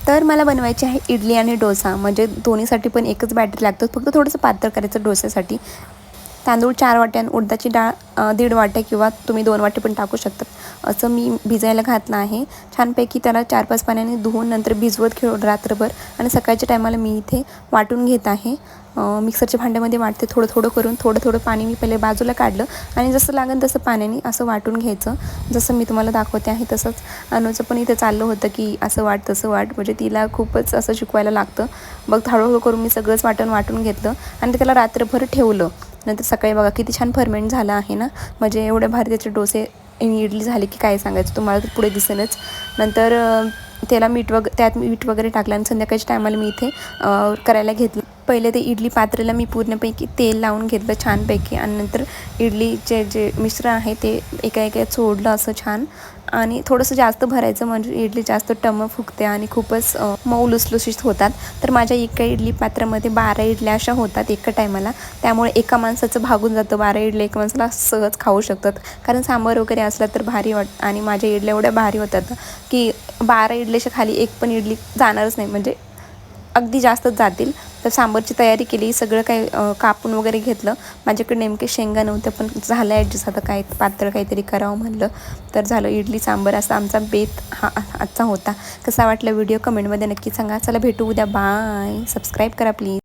तर मला बनवायची आहे इडली आणि डोसा, म्हणजे दोन्हीसाठी पण एकच बॅटर लागतं, फक्त थोडंसं पातळ करायचं डोस्यासाठी. तांदूळ 4 वाट्या आणि उडदाची डाळ 1.5 वाट्या किंवा तुम्ही 2 वाटे पण टाकू शकतात. असं मी भिजायला घातलं आहे. छानपैकी त्याला 4-5 पाण्याने धुवून नंतर भिजवत ठेवून रात्रभर आणि सकाळच्या टायमाला मी इथे वाटून घेत आहे. मिक्सरच्या भांड्यामध्ये वाटते थोडं थोडं करून. थोडं थोडं पाणी मी पहिले बाजूला काढलं आणि जसं लागेल तसं पाण्याने असं वाटून घ्यायचं. जसं मी तुम्हाला दाखवते आहे तसंच अनुचं पण इथे चाललं होतं की असं वाट तसं वाट, म्हणजे तिला खूपच असं शिकवायला लागतं. मग हळूहळू करून मी सगळंच वाटून घेतलं आणि त्याला रात्रभर ठेवलं. नंतर सकाळी बघा किती छान फर्मेंट झालं आहे ना, म्हणजे एवढे भारी त्याचे डोसे इडली झाली की काय सांगायचं तुम्हाला, तर पुढे दिसेलच. नंतर त्याला त्यात मीठ वगैरे टाकलं आणि संध्याकाळच्या टायमाला मी इथे करायला घेतलं. पहिले ते इडली पात्रेला मी पूर्णपैकी तेल लावून घेतलं छानपैकी आणि नंतर इडलीचे जे मिश्रण आहे ते एका सोडलं असं छान, आणि थोडंसं जास्त भरायचं म्हणजे इडली जास्त टम्म फुगते आणि खूपच मऊ लुसलुशीत होतात. तर माझ्या एका इडली पात्रामध्ये 12 इडल्या अशा होतात एका टायमाला, त्यामुळे एका माणसाचं भागून जातं. 12 इडल्या एका माणसाला सहज खाऊ शकतात, कारण सांबार वगैरे असला तर भारी वाटतं. आणि माझ्या इडल्या एवढ्या भारी होतात की 12 इडल्याच्या खाली एक पण इडली जाणारच नाही, म्हणजे अगदी जास्तच जातील. तर सांबारची तयारी केली, सगळं काही कापून वगैरे घेतलं. माझ्याकडे नेमके शेंगा नव्हत्या, पण झालं ॲडजस्ट. आता काय पातळ काहीतरी करावं म्हणलं तर झालं इडली सांबार. असा आमचा बेत हा आजचा होता. कसा वाटला व्हिडिओ कमेंटमध्ये नक्की सांगा. चला भेटू उद्या, बाय. सबस्क्राईब करा प्लीज.